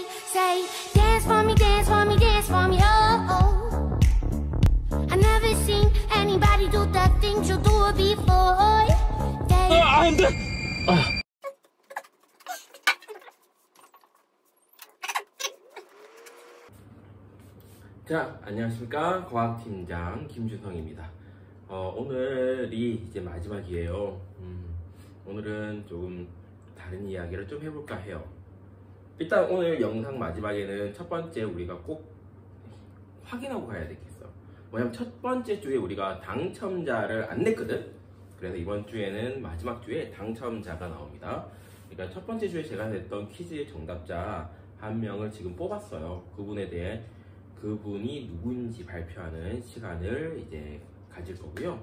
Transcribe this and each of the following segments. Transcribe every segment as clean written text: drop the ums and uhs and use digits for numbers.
say, dance for me, dance for me, dance for me, oh, oh. I never seen anybody do the things you do before. 안 돼! 자, 안녕하십니까. 과학팀장 김준성입니다. 오늘이 이제 마지막이에요. 오늘은 조금 다른 이야기를 좀 해볼까 해요. 일단 오늘 영상 마지막에는 첫 번째 우리가 꼭 확인하고 가야 되겠어. 뭐냐면 첫 번째 주에 우리가 당첨자를 안 냈거든. 그래서 이번 주에는 마지막 주에 당첨자가 나옵니다. 그러니까 첫 번째 주에 제가 냈던 퀴즈의 정답자 한 명을 지금 뽑았어요. 그분에 대해 그분이 누구인지 발표하는 시간을 이제 가질 거고요.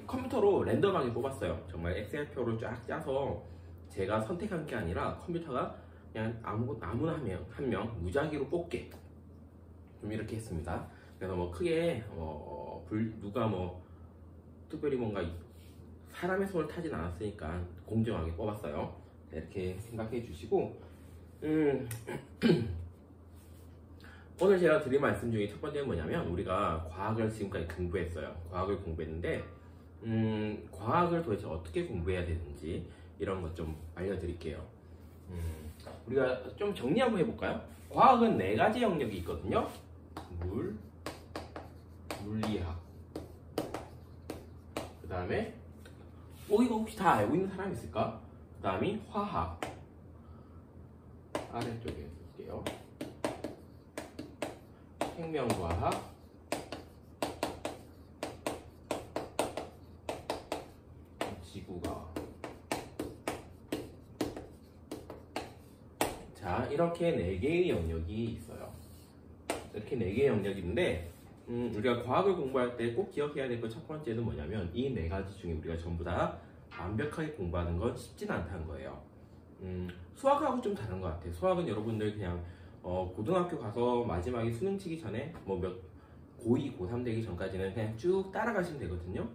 컴퓨터로 랜덤하게 뽑았어요. 정말 엑셀표로 쫙 짜서 제가 선택한 게 아니라 컴퓨터가 그냥 아무나 한 명 무작위로 뽑게 좀 이렇게 했습니다. 그래서 뭐 크게 누가 뭐 특별히 뭔가 사람의 손을 타진 않았으니까 공정하게 뽑았어요. 이렇게 생각해 주시고 오늘 제가 드릴 말씀 중에 첫 번째는 뭐냐면 우리가 과학을 지금까지 공부했어요. 과학을 공부했는데 과학을 도대체 어떻게 공부해야 되는지 이런 것 좀 알려드릴게요. 우리가 좀 정리 한번 해볼까요? 과학은 4가지 영역이 있거든요. 물리학, 그 다음에 이거 혹시 다 알고 있는 사람 있을까? 그 다음이 화학, 아래쪽에 쓸게요. 생명과학, 지구과학. 자, 이렇게 4개의 영역이 있어요. 이렇게 4개의 영역이 있는데 우리가 과학을 공부할 때 꼭 기억해야 될 것 첫 번째는 뭐냐면 이 4가지 중에 우리가 전부 다 완벽하게 공부하는 건 쉽진 않다는 거예요. 수학하고 좀 다른 것 같아요. 수학은 여러분들 그냥 고등학교 가서 마지막에 수능 치기 전에 고2, 고3 되기 전까지는 그냥 쭉 따라가시면 되거든요.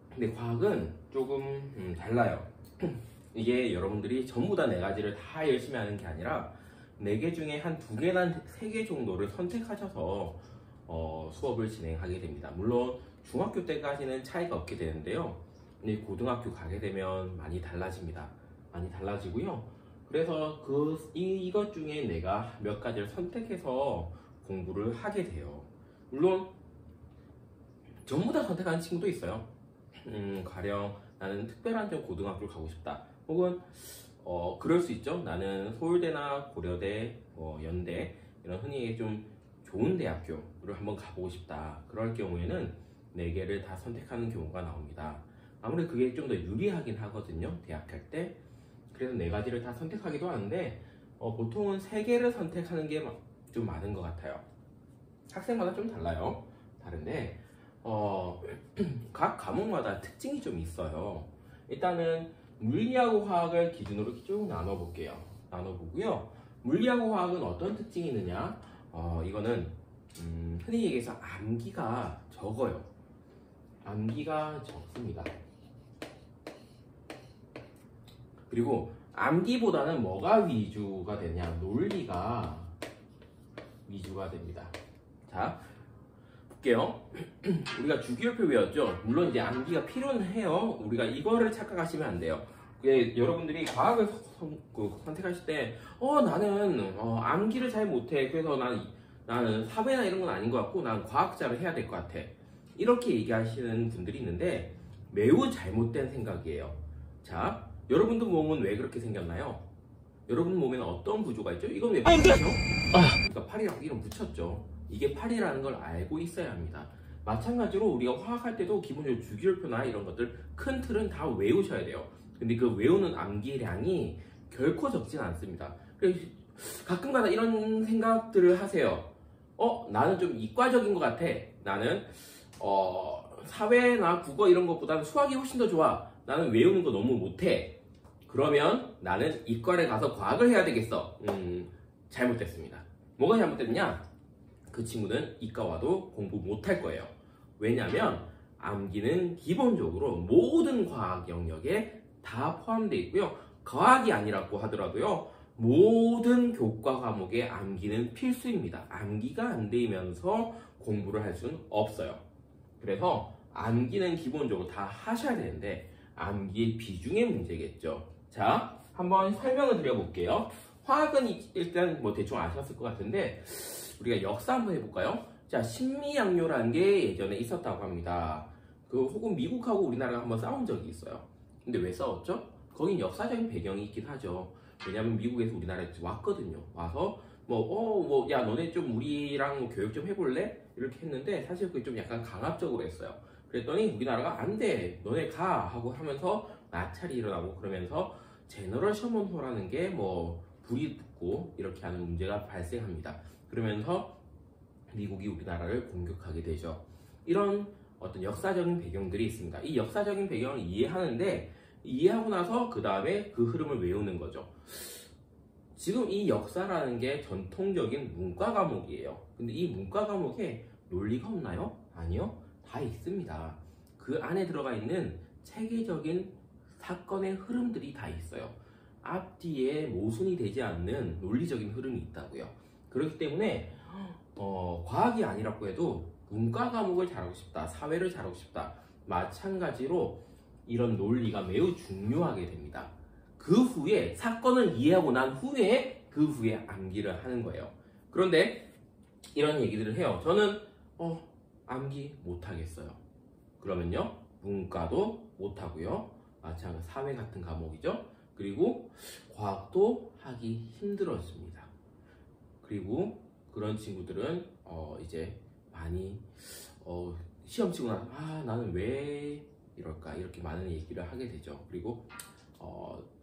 근데 과학은 조금 달라요. 이게 여러분들이 전부 다 4가지를 다 열심히 하는 게 아니라 4개 중에 한 2개나 3개 정도를 선택하셔서 수업을 진행하게 됩니다. 물론 중학교 때까지는 차이가 없게 되는데요. 근데 고등학교 가게 되면 많이 달라집니다. 많이 달라지고요. 그래서 이것 중에 내가 몇 가지를 선택해서 공부를 하게 돼요. 물론 전부 다 선택하는 친구도 있어요. 가령 나는 특별한 좀 고등학교를 가고 싶다. 혹은 그럴 수 있죠. 나는 서울대나 고려대, 연대 이런 흔히 좀 좋은 대학교를 한번 가보고 싶다. 그럴 경우에는 4개를 다 선택하는 경우가 나옵니다. 아무래도 그게 좀 더 유리하긴 하거든요. 대학 갈 때. 그래서 4가지를 다 선택하기도 하는데 보통은 3개를 선택하는 게 좀 많은 것 같아요. 학생마다 좀 달라요. 다른데 각 과목마다 특징이 좀 있어요. 일단은 물리하고 화학을 기준으로 쭉 나눠볼게요. 나눠보고요. 물리하고 화학은 어떤 특징이 있느냐? 이거는 흔히 얘기해서 암기가 적어요. 암기가 적습니다. 그리고 암기보다는 뭐가 위주가 되냐? 논리가 위주가 됩니다. 자, 볼게요. 우리가 주기율표 외웠죠? 물론 이제 암기가 필요는 해요. 우리가 이거를 착각하시면 안 돼요. 여러분들이 과학을 선택하실 때 나는 암기를 잘 못해. 그래서 나는 사회나 이런 건 아닌 것 같고 난 과학자를 해야 될 것 같아. 이렇게 얘기하시는 분들이 있는데 매우 잘못된 생각이에요. 자, 여러분들 몸은 왜 그렇게 생겼나요? 여러분 몸에는 어떤 구조가 있죠? 이건 왜 팔이죠? 그러니까 팔이라고 이름 붙였죠. 이게 팔이라는 걸 알고 있어야 합니다. 마찬가지로 우리가 화학할 때도 기본적으로 주기율표나 이런 것들 큰 틀은 다 외우셔야 돼요. 근데 그 외우는 암기량이 결코 적진 않습니다. 가끔가다 이런 생각들을 하세요. 나는 좀 이과적인 것 같아. 나는 사회나 국어 이런 것보다는 수학이 훨씬 더 좋아. 나는 외우는 거 너무 못해. 그러면 나는 이과를 가서 과학을 해야 되겠어. 잘못됐습니다. 뭐가 잘못됐냐? 그 친구는 이과 와도 공부 못할 거예요. 왜냐하면 암기는 기본적으로 모든 과학 영역에 다 포함되어 있고요. 과학이 아니라고 하더라도요, 모든 교과 과목의 암기는 필수입니다. 암기가 안 되면서 공부를 할 수는 없어요. 그래서 암기는 기본적으로 다 하셔야 되는데 암기의 비중의 문제겠죠. 자, 한번 설명을 드려볼게요. 화학은 일단 뭐 대충 아셨을 것 같은데 우리가 역사 한번 해볼까요? 자, 신미양요라는 게 예전에 있었다고 합니다. 혹은 미국하고 우리나라가 한번 싸운 적이 있어요. 근데 왜 싸웠죠? 거긴 역사적인 배경이 있긴 하죠. 왜냐면 미국에서 우리나라에 왔거든요. 와서 야 너네 좀 우리랑 교육 좀 해볼래? 이렇게 했는데 사실 그게 좀 약간 강압적으로 했어요. 그랬더니 우리나라가 안 돼, 너네 가 하고 하면서 마찰이 일어나고 그러면서 제너럴 셔먼호라는 게 불이 붙고 이렇게 하는 문제가 발생합니다. 그러면서 미국이 우리나라를 공격하게 되죠. 이런 어떤 역사적인 배경들이 있습니다. 이 역사적인 배경을 이해하는데 이해하고 나서 그 다음에 그 흐름을 외우는 거죠. 지금 이 역사라는 게 전통적인 문과 과목이에요. 근데 이 문과 과목에 논리가 없나요? 아니요. 다 있습니다. 그 안에 들어가 있는 체계적인 사건의 흐름들이 다 있어요. 앞뒤에 모순이 되지 않는 논리적인 흐름이 있다고요. 그렇기 때문에 과학이 아니라고 해도 문과 과목을 잘하고 싶다, 사회를 잘하고 싶다, 마찬가지로 이런 논리가 매우 중요하게 됩니다. 그 후에 사건을 이해하고 난 후에 그 후에 암기를 하는 거예요. 그런데 이런 얘기들을 해요. 저는 암기 못하겠어요. 그러면요, 문과도 못하고요, 마찬가지로 사회 같은 과목이죠. 그리고 과학도 하기 힘들어집니다. 그리고 그런 친구들은 이제 많이 시험 치고 나서 나는 왜 이럴까 이렇게 많은 얘기를 하게 되죠. 그리고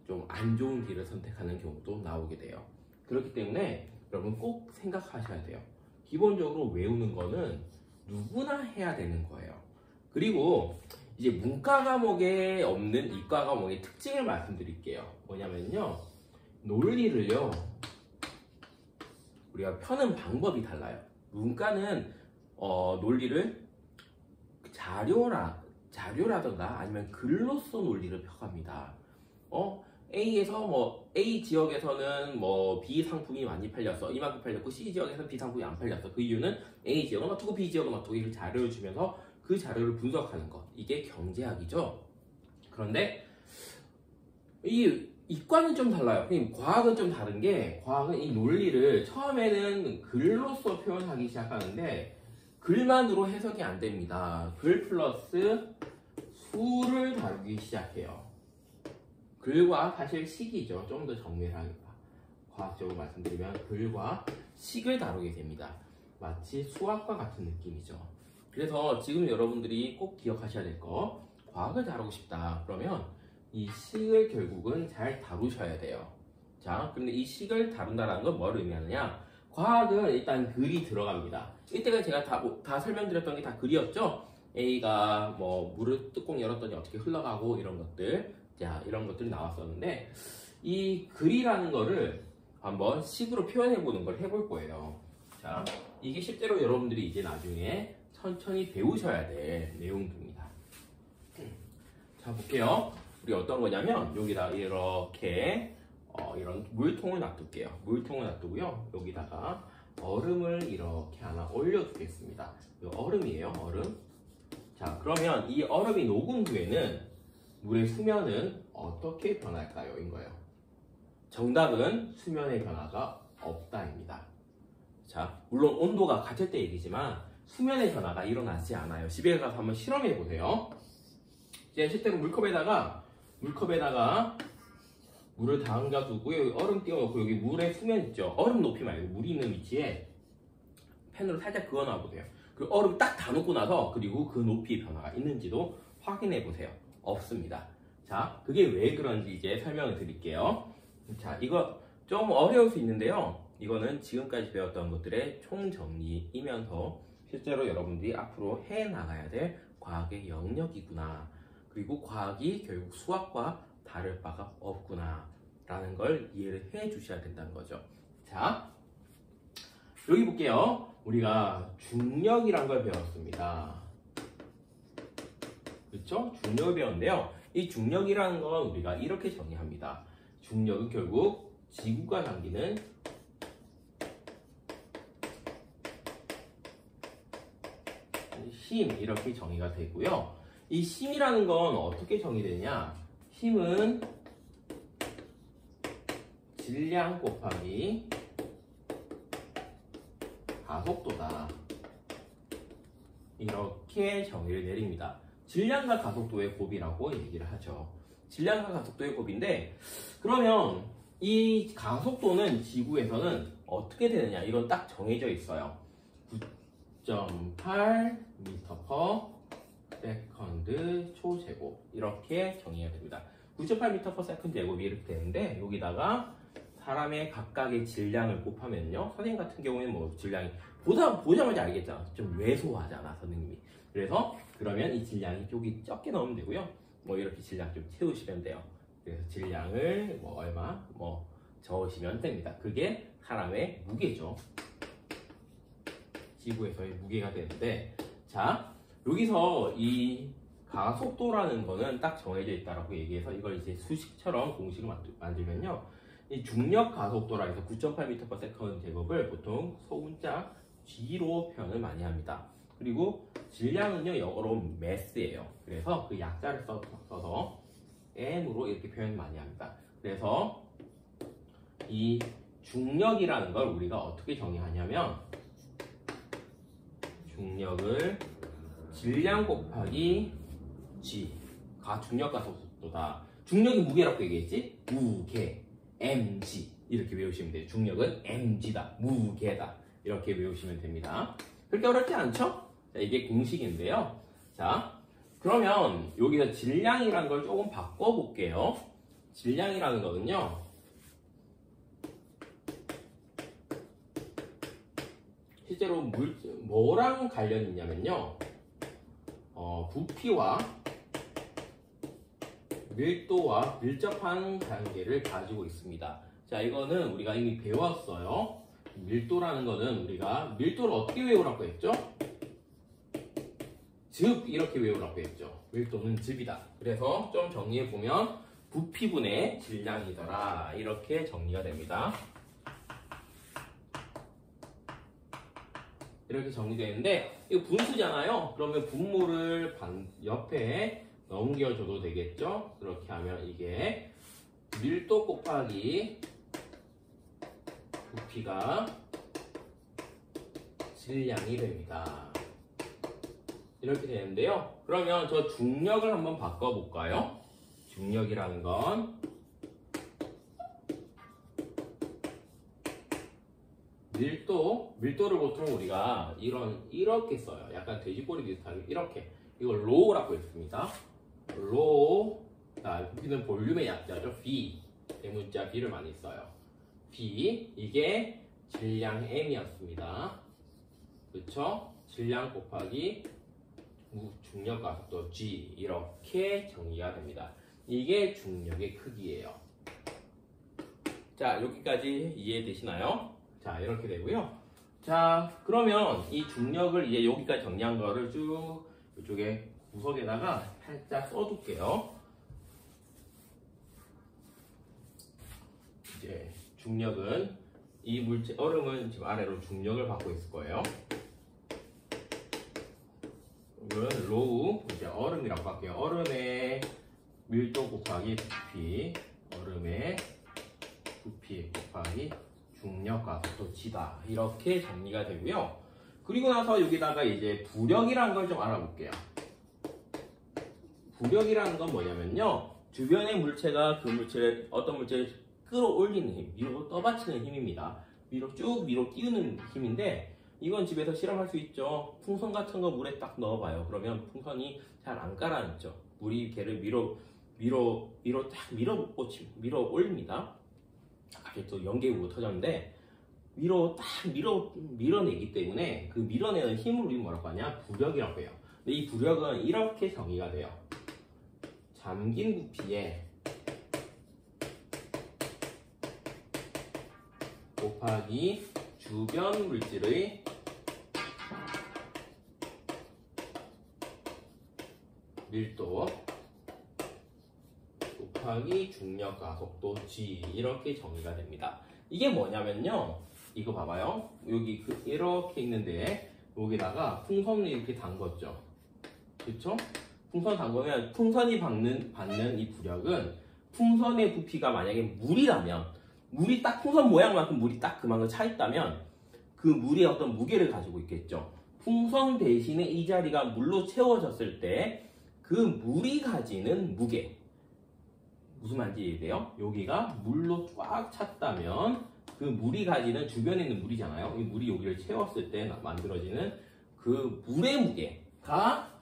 좀 안 좋은 길을 선택하는 경우도 나오게 돼요. 그렇기 때문에 여러분 꼭 생각하셔야 돼요. 기본적으로 외우는 거는 누구나 해야 되는 거예요. 그리고 이제 문과 과목에 없는 이과 과목의 특징을 말씀드릴게요. 뭐냐면요, 논리를요 우리가 펴는 방법이 달라요. 문과는 논리를 자료라든가 아니면 글로써 논리를 펴갑니다. A에서 A 지역에서는 B 상품이 많이 팔렸어, 이만큼 팔렸고, C 지역에서는 B 상품이 안 팔렸어. 그 이유는 A 지역은 어떻고 B 지역은 어떻고, 이렇게 자료를 주면서 그 자료를 분석하는 것, 이게 경제학이죠. 그런데 이과는 좀 달라요. 과학은 좀 다른 게, 과학은 이 논리를 처음에는 글로써 표현하기 시작하는데 글만으로 해석이 안 됩니다. 글 플러스 수를 다루기 시작해요. 글과 사실 식이죠. 좀 더 정밀하게 과학적으로 말씀드리면 글과 식을 다루게 됩니다. 마치 수학과 같은 느낌이죠. 그래서 지금 여러분들이 꼭 기억하셔야 될 거, 과학을 다루고 싶다 그러면 이 식을 결국은 잘 다루셔야 돼요. 자, 근데 이 식을 다룬다는 건 뭘 의미하느냐? 과학은 일단 글이 들어갑니다. 이때가 제가 다 설명드렸던 게 다 글이었죠? A가 물을 뚜껑 열었더니 어떻게 흘러가고 이런 것들, 자, 이런 것들이 나왔었는데 이 글이라는 거를 한번 식으로 표현해 보는 걸 해볼 거예요. 자, 이게 실제로 여러분들이 이제 나중에 천천히 배우셔야 될 내용들입니다. 자, 볼게요. 우리 어떤 거냐면 여기다 이렇게 이런 물통을 놔둘게요. 물통을 놔두고요, 여기다가 얼음을 이렇게 하나 올려두겠습니다. 이거 얼음이에요, 얼음. 자, 그러면 이 얼음이 녹은 후에는 물의 수면은 어떻게 변할까요? 인 거예요. 정답은 수면의 변화가 없다입니다. 자, 물론 온도가 같을 때 얘기지만 수면의 변화가 일어나지 않아요. 집에 가서 한번 실험해 보세요. 이제 실제로 물컵에다가 물을 담가 두고 여기 얼음 띄워놓고 여기 물의 수면 있죠? 얼음 높이 말고 물이 있는 위치에 펜으로 살짝 그어 놔보세요. 그 얼음 딱 다 놓고 나서 그리고 그 높이의 변화가 있는지도 확인해 보세요. 없습니다. 자, 그게 왜 그런지 이제 설명을 드릴게요. 자, 이거 좀 어려울 수 있는데요, 이거는 지금까지 배웠던 것들의 총정리이면서 실제로 여러분들이 앞으로 해 나가야 될 과학의 영역이구나, 그리고 과학이 결국 수학과 다를 바가 없구나 라는 걸 이해를 해 주셔야 된다는 거죠. 자, 여기 볼게요. 우리가 중력이란 걸 배웠습니다. 그렇죠? 중력을 배웠는데요, 이 중력이라는 건 우리가 이렇게 정의합니다. 중력은 결국 지구가 당기는 힘 이렇게 정의가 되고요. 이 힘이라는 건 어떻게 정의되냐? 힘은 질량 곱하기 가속도다. 이렇게 정의를 내립니다. 질량과 가속도의 곱이라고 얘기를 하죠. 질량과 가속도의 곱인데, 그러면 이 가속도는 지구에서는 어떻게 되느냐? 이건 딱 정해져 있어요. 9.8 m/s 초제곱 이렇게 정의가 됩니다. 9.8 m/s 제곱이 이렇게 되는데, 여기다가 사람의 각각의 질량을 곱하면요, 선생님 같은 경우에는 뭐 질량이 보자마자 알겠잖아. 좀 왜소하잖아, 선생님이. 그래서 그러면 이 질량이 여기 적게 넣으면 되고요. 뭐 이렇게 질량 좀 채우시면 돼요. 그래서 질량을 뭐 얼마 뭐 적으시면 됩니다. 그게 사람의 무게죠. 지구에서의 무게가 되는데, 자, 여기서 이 가속도라는 거는 딱 정해져 있다라고 얘기해서 이걸 이제 수식처럼 공식을 만들면요, 이 중력 가속도라 해서 9.8 m/s 제곱을 보통 소문자 G로 표현을 많이 합니다. 그리고 질량은요, 영어로 mass예요. 그래서 그 약자를 써서 M으로 이렇게 표현 많이 합니다. 그래서 이 중력이라는 걸 우리가 어떻게 정의하냐면, 중력을 질량 곱하기 G, 중력 가속도다. 중력이 무게라고 얘기했지? 무게, mg 이렇게 외우시면 돼요. 중력은 mg다, 무게다, 이렇게 외우시면 됩니다. 그렇게 어렵지 않죠? 자, 이게 공식인데요. 자, 그러면 여기서 질량이라는 걸 조금 바꿔볼게요. 질량이라는 거는요, 실제로 뭐랑 관련이 있냐면요, 부피와 밀도와 밀접한 관계를 가지고 있습니다. 자, 이거는 우리가 이미 배웠어요. 밀도라는 거는 우리가 밀도를 어떻게 외우라고 했죠? 즙, 이렇게 외우라고 했죠. 밀도는 즙이다. 그래서 좀 정리해보면 부피분의 질량이더라, 이렇게 정리가 됩니다. 이렇게 정리되는데, 이거 분수잖아요. 그러면 분모를 옆에 넘겨줘도 되겠죠? 그렇게 하면 이게 밀도 곱하기 부피가 질량이 됩니다. 이렇게 되는데요. 그러면 저 중력을 한번 바꿔볼까요? 중력이라는 건 밀도를 보통 우리가 이렇게 써요. 약간 돼지꼬리 비슷하게 이렇게. 이걸 로우라고 했습니다. 로우. 부피는 볼륨의 약자죠. V. 대문자 B를 많이 써요. V. 이게 질량 M이었습니다. 그쵸? 질량 곱하기 중력 가속도 G. 이렇게 정의가 됩니다. 이게 중력의 크기예요. 자, 여기까지 이해되시나요? 자, 이렇게 되고요. 자, 그러면 이 중력을 이제 여기까지 정리한 거를 쭉 이쪽에 구석에다가 살짝 써둘게요. 이제 중력은 이 얼음은 지금 아래로 중력을 받고 있을 거예요. 이건 로우, 이제 얼음이라고 할게요. 얼음의 밀도 곱하기 부피, 얼음의 부피 곱하기 중력 가속도 G다. 이렇게 정리가 되고요. 그리고 나서 여기다가 이제 부력이라는 걸 좀 알아볼게요. 부력이라는 건 뭐냐면요, 주변의 물체가 그 물체를, 어떤 물체를 끌어올리는 힘, 위로 떠받치는 힘입니다. 위로 띄우는 힘인데, 이건 집에서 실험할 수 있죠. 풍선 같은 거 물에 딱 넣어봐요. 그러면 풍선이 잘 안 가라앉죠. 물이 걔를 위로 딱 밀어 올립니다. 갑자기 또 연계구가 터졌는데, 위로 딱 밀어내기 때문에 그 밀어내는 힘을 우리 뭐라고 하냐? 부력이라고 해요. 근데 이 부력은 이렇게 정의가 돼요. 잠긴 부피에 곱하기 주변 물질의 밀도 곱하기 중력 가속도 G 이렇게 정의가 됩니다. 이게 뭐냐면요. 이거 봐봐요. 여기 이렇게 있는데 여기다가 풍선을 이렇게 담궜죠. 그쵸? 풍선 담그면 풍선이 받는 이 부력은 풍선의 부피가 만약에 물이라면 물이 딱 풍선 모양만큼 물이 딱 그만큼 차 있다면 그 물이 어떤 무게를 가지고 있겠죠. 풍선 대신에 이 자리가 물로 채워졌을 때 그 물이 가지는 무게 무슨 말인지 이해돼요? 여기가 물로 꽉 찼다면 그 물이 가지는 주변에 있는 물이잖아요. 이 물이 여기를 채웠을 때 만들어지는 그 물의 무게가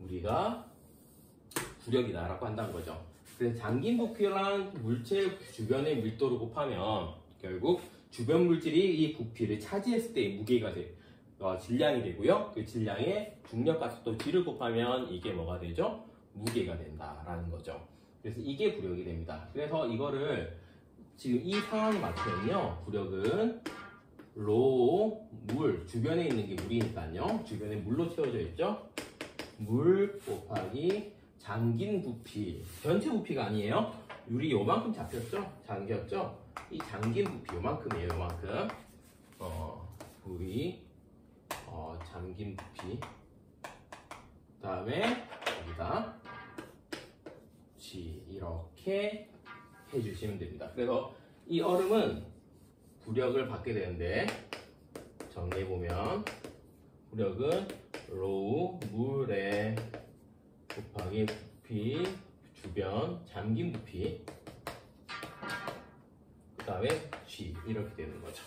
우리가 부력이다라고 한다는 거죠. 그래서 잠긴 부피랑 물체 주변의 밀도를 곱하면 결국 주변 물질이 이 부피를 차지했을 때의 무게가 질량이 되고요. 그 질량에 중력 가속도 G를 곱하면 이게 뭐가 되죠? 무게가 된다라는 거죠. 그래서 이게 부력이 됩니다. 그래서 이거를 지금 이 상황에 맞추면요. 부력은 로, 물, 주변에 있는 게 물이니까요. 주변에 물로 채워져 있죠. 물 곱하기 잠긴 부피, 전체 부피가 아니에요. 유리 요만큼 잡혔죠? 잠겼죠? 이 잠긴 부피 요만큼이에요. 요만큼. 물이 잠긴 부피. 그 다음에 여기다 G 이렇게 해주시면 됩니다. 그래서 이 얼음은 부력을 받게 되는데 정리해보면 부력은 로우 물에 곱하기 부피 주변 잠긴 부피 그 다음에 G 이렇게 되는 거죠.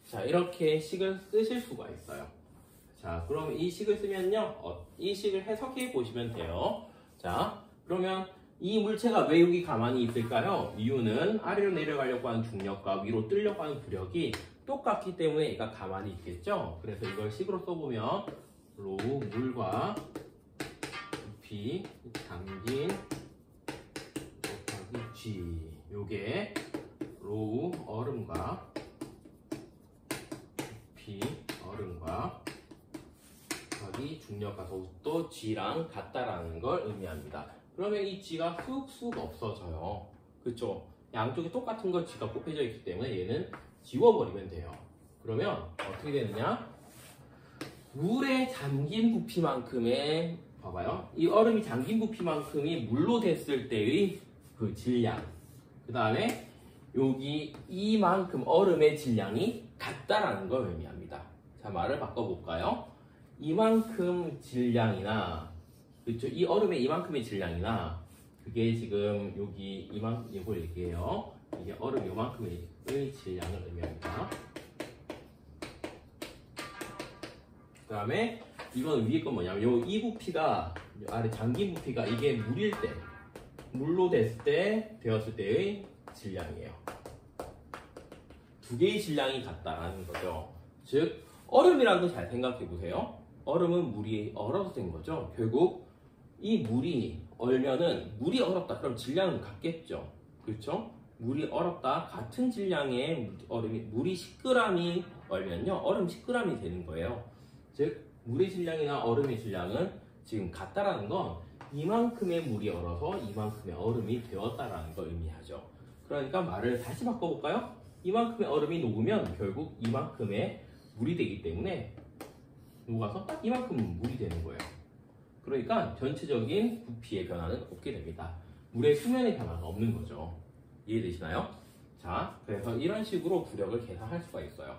자, 이렇게 식을 쓰실 수가 있어요. 자, 그러면 이 식을 쓰면요 이 식을 해석해 보시면 돼요. 자, 그러면 이 물체가 왜 여기 가만히 있을까요? 이유는 아래로 내려가려고 하는 중력과 위로 뜨려고 하는 부력이 똑같기 때문에 얘가 가만히 있겠죠. 그래서 이걸 식으로 써보면 로우 물과 부피 잠긴 곱하기 G 요게 로우 얼음과 부피 얼음과 곱하기 중력 가속도 G랑 같다라는 걸 의미합니다. 그러면 이 G가 쑥쑥 없어져요. 그쵸? 양쪽에 똑같은 거 G가 곱해져 있기 때문에 얘는 지워버리면 돼요. 그러면 어떻게 되느냐? 물에 잠긴 부피만큼의 봐봐요. 이 얼음이 잠긴 부피만큼이 물로 됐을 때의 그 질량. 그 다음에 여기 이만큼 얼음의 질량이 같다라는 걸 의미합니다. 자, 말을 바꿔볼까요? 이만큼 질량이나 그렇죠? 이 얼음의 이만큼의 질량이나 그게 지금 여기 이걸 얘기해요. 이게 얼음 요만큼의 질량을 의미합니다. 그 다음에 이건 위에 건 뭐냐면 이 부피가 아래 잠긴 부피가 이게 물일 때 물로 되었을 때의 질량이에요. 두 개의 질량이 같다라는 거죠. 즉 얼음이라는 거 잘 생각해 보세요. 얼음은 물이 얼어서 된 거죠. 결국 이 물이 얼면은 물이 얼었다 그럼 질량은 같겠죠. 그렇죠? 물이 얼었다 같은 질량의 물이 10g이 얼면요 얼음 10g이 되는 거예요. 즉 물의 질량이나 얼음의 질량은 지금 같다라는 건 이만큼의 물이 얼어서 이만큼의 얼음이 되었다라는 걸 의미하죠. 그러니까 말을 다시 바꿔볼까요? 이만큼의 얼음이 녹으면 결국 이만큼의 물이 되기 때문에 녹아서 딱 이만큼 물이 되는 거예요. 그러니까 전체적인 부피의 변화는 없게 됩니다. 물의 수면의 변화가 없는 거죠. 이해되시나요? 자, 그래서 이런 식으로 부력을 계산할 수가 있어요.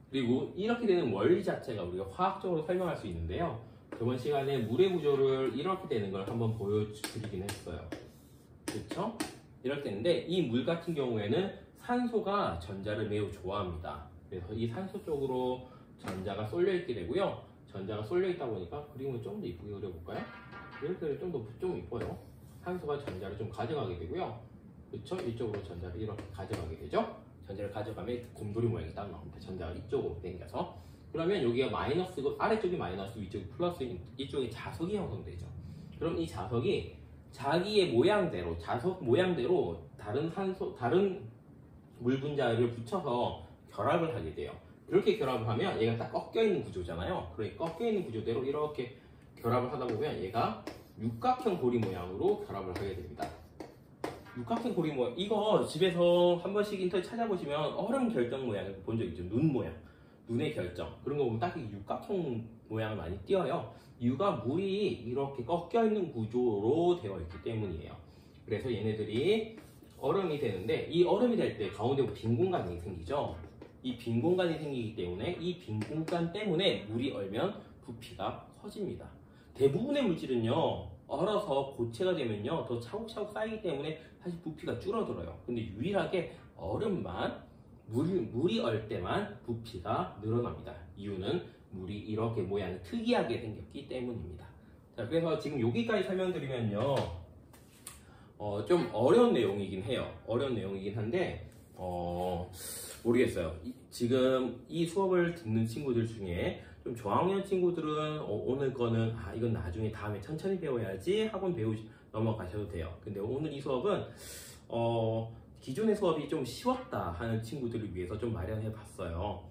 그리고 이렇게 되는 원리 자체가 우리가 화학적으로 설명할 수 있는데요. 저번 시간에 물의 구조를 이렇게 되는 걸 한번 보여드리긴 했어요. 그렇죠? 이렇게 되는데 이 물 같은 경우에는 산소가 전자를 매우 좋아합니다. 그래서 이 산소 쪽으로 전자가 쏠려 있게 되고요. 전자가 쏠려 있다 보니까 그림을 좀 더 이쁘게 그려볼까요? 이렇게 좀 이뻐요. 산소가 전자를 좀 가져가게 되고요. 그렇죠? 이쪽으로 전자를 이렇게 가져가게 되죠. 전자를 가져가면 곰돌이 모양이 딱 나옵니다. 전자가 이쪽으로 당겨서. 그러면 여기가 마이너스고 아래쪽이 마이너스, 위쪽이 플러스, 이쪽이 자석이 형성되죠. 그럼 이 자석이 자기의 모양대로, 자석 모양대로 다른 물 분자를 붙여서 결합을 하게 돼요. 그렇게 결합을 하면 얘가 딱 꺾여있는 구조잖아요. 그러니까 꺾여있는 구조대로 이렇게 결합을 하다 보면 얘가 육각형 고리 모양으로 결합을 하게 됩니다. 육각형 고리 모양, 이거 집에서 한 번씩 인터넷 찾아보시면 얼음 결정 모양을 본 적 있죠. 눈 모양, 눈의 결정, 그런 거 보면 딱 육각형 모양을 많이 띄어요. 이유가 물이 이렇게 꺾여 있는 구조로 되어 있기 때문이에요. 그래서 얘네들이 얼음이 되는데, 이 얼음이 될 때 가운데 빈 공간이 생기죠. 이 빈 공간이 생기기 때문에 이 빈 공간 때문에 물이 얼면 부피가 커집니다. 대부분의 물질은요, 얼어서 고체가 되면요 더 차곡차곡 쌓이기 때문에 사실 부피가 줄어들어요. 근데 유일하게 얼음만 물이 얼 때만 부피가 늘어납니다. 이유는 물이 이렇게 모양이 특이하게 생겼기 때문입니다. 자, 그래서 지금 여기까지 설명드리면요 좀 어려운 내용이긴 해요. 어려운 내용이긴 한데 모르겠어요. 지금 이 수업을 듣는 친구들 중에 좀 저학년 친구들은 오늘 거는 이건 나중에 다음에 천천히 배워야지 학원 넘어가셔도 돼요. 근데 오늘 이 수업은 기존의 수업이 좀 쉬웠다 하는 친구들을 위해서 좀 마련해 봤어요.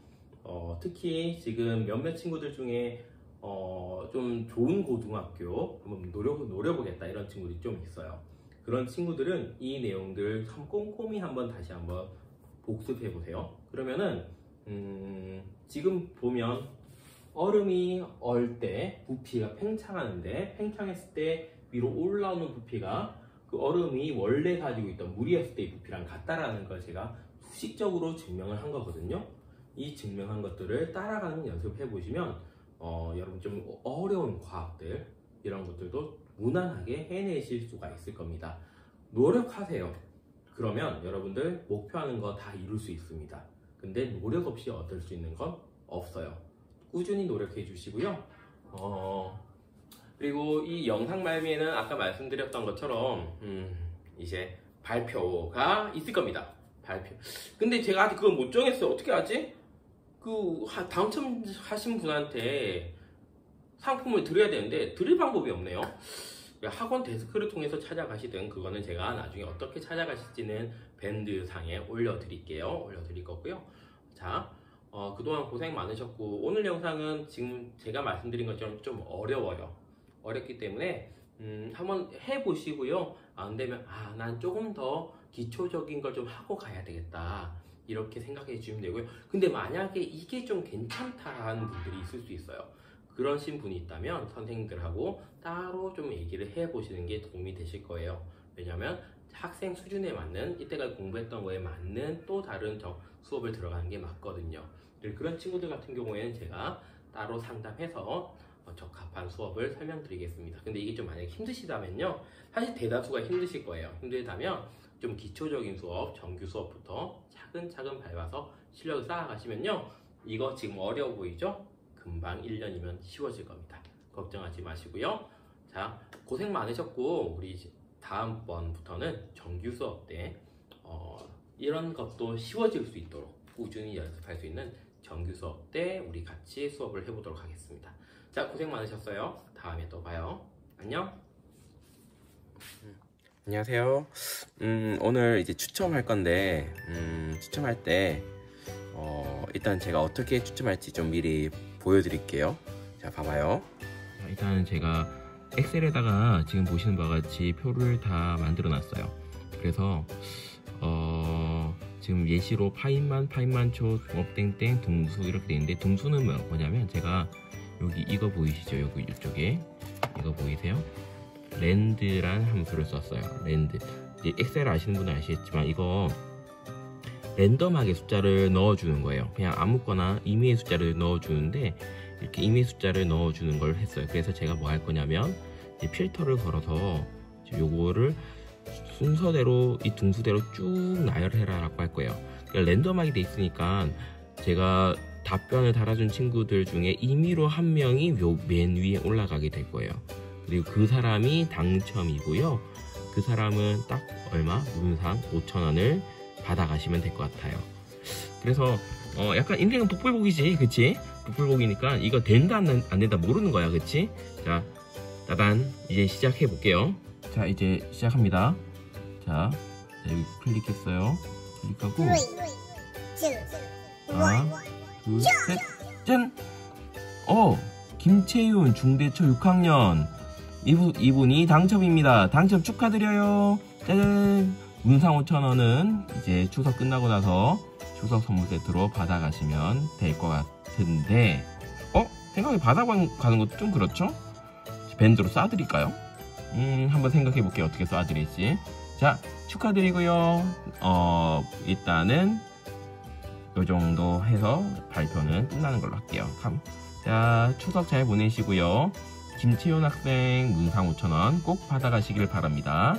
특히 지금 몇몇 친구들 중에 좀 좋은 고등학교 한번 노려보겠다 이런 친구들이 좀 있어요. 그런 친구들은 이 내용들 꼼꼼히 다시 한번 복습해 보세요. 그러면은 지금 보면 얼음이 얼 때 부피가 팽창하는데, 팽창했을 때 위로 올라오는 부피가 그 얼음이 원래 가지고 있던 물이었을 때의 부피랑 같다라는 걸 제가 수식적으로 증명을 한 거거든요. 이 증명한 것들을 따라가는 연습해 보시면 여러분 좀 어려운 과학들 이런 것들도 무난하게 해내실 수가 있을 겁니다. 노력하세요. 그러면 여러분들 목표하는 거 다 이룰 수 있습니다. 근데 노력 없이 얻을 수 있는 건 없어요. 꾸준히 노력해 주시고요. 그리고 이 영상 말미에는 아까 말씀드렸던 것처럼 이제 발표가 있을 겁니다. 발표. 근데 제가 아직 그걸 못 정했어요. 어떻게 하지? 당첨하신 분한테 상품을 드려야 되는데 드릴 방법이 없네요. 학원 데스크를 통해서 찾아가시든, 그거는 제가 나중에 어떻게 찾아가실지는 밴드 상에 올려드릴게요. 올려드릴 거고요. 자, 그동안 고생 많으셨고, 오늘 영상은 지금 제가 말씀드린 것처럼 좀 어려워요. 어렵기 때문에 한번 해보시고요. 안 되면 난 조금 더 기초적인 걸 좀 하고 가야 되겠다 이렇게 생각해 주시면 되고요. 근데 만약에 이게 좀 괜찮다는 분들이 있을 수 있어요. 그러신 분이 있다면 선생님들하고 따로 좀 얘기를 해보시는 게 도움이 되실 거예요. 왜냐면 학생 수준에 맞는, 이때까지 공부했던 거에 맞는 또 다른 수업을 들어가는 게 맞거든요. 그런 친구들 같은 경우에는 제가 따로 상담해서 적합한 수업을 설명드리겠습니다. 근데 이게 좀 만약에 힘드시다면요, 사실 대다수가 힘드실 거예요. 힘들다면 좀 기초적인 수업, 정규 수업부터 차근차근 밟아서 실력을 쌓아가시면요, 이거 지금 어려워 보이죠? 금방 1년이면 쉬워질 겁니다. 걱정하지 마시고요. 자, 고생 많으셨고, 우리 다음번부터는 정규 수업 때 이런 것도 쉬워질 수 있도록 꾸준히 연습할 수 있는 정규 수업 때 우리 같이 수업을 해보도록 하겠습니다. 자, 고생 많으셨어요. 다음에 또 봐요. 안녕. 안녕하세요. 오늘 이제 추첨할 건데, 추첨할 때 일단 제가 어떻게 추첨할지 좀 미리 보여드릴게요. 자, 봐봐요. 일단 제가 엑셀에다가 지금 보시는 바와 같이 표를 다 만들어 놨어요. 그래서 지금 예시로 파인만초, 종업땡땡, 등수 이렇게 돼 있는데, 등수는 뭐냐면 제가 여기 이거 보이시죠? 여기 이쪽에 이거 보이세요? 랜드란 함수를 썼어요. 랜드. 이제 엑셀 아시는 분은 아시겠지만 이거 랜덤하게 숫자를 넣어주는 거예요. 그냥 아무거나 임의의 숫자를 넣어주는데, 이렇게 임의의 숫자를 넣어주는 걸 했어요. 그래서 제가 뭐 할 거냐면 이제 필터를 걸어서 요거를 순서대로 이 등수대로 쭉 나열해라 라고 할 거예요. 그러니까 랜덤하게 돼 있으니까 제가 답변을 달아준 친구들 중에 임의로 한 명이 요 맨 위에 올라가게 될 거예요. 그리고 그 사람이 당첨이고요. 그 사람은 딱 얼마? 문상 5,000원을 받아가시면 될 것 같아요. 그래서 약간 인생은 복불복이지, 그치? 복불복이니까 이거 된다 안 된다 모르는 거야, 그치? 자, 따단 이제 시작해 볼게요. 자, 이제 시작합니다. 자, 여기 클릭했어요. 클릭하고 하나, 둘, 셋, 짠! 김채윤 중대초 6학년 이분이 당첨입니다. 당첨 축하드려요. 짜잔! 문상 5,000원은 이제 추석 끝나고 나서 추석 선물 세트로 받아가시면 될 것 같은데, 생각에 받아가는 것도 좀 그렇죠? 밴드로 쏴드릴까요? 한번 생각해 볼게요. 어떻게 쏴드릴지. 자, 축하드리고요. 일단은 요 정도 해서 발표는 끝나는 걸로 할게요. 자, 추석 잘 보내시고요. 김채윤 학생 문상 5,000원 꼭 받아가시길 바랍니다.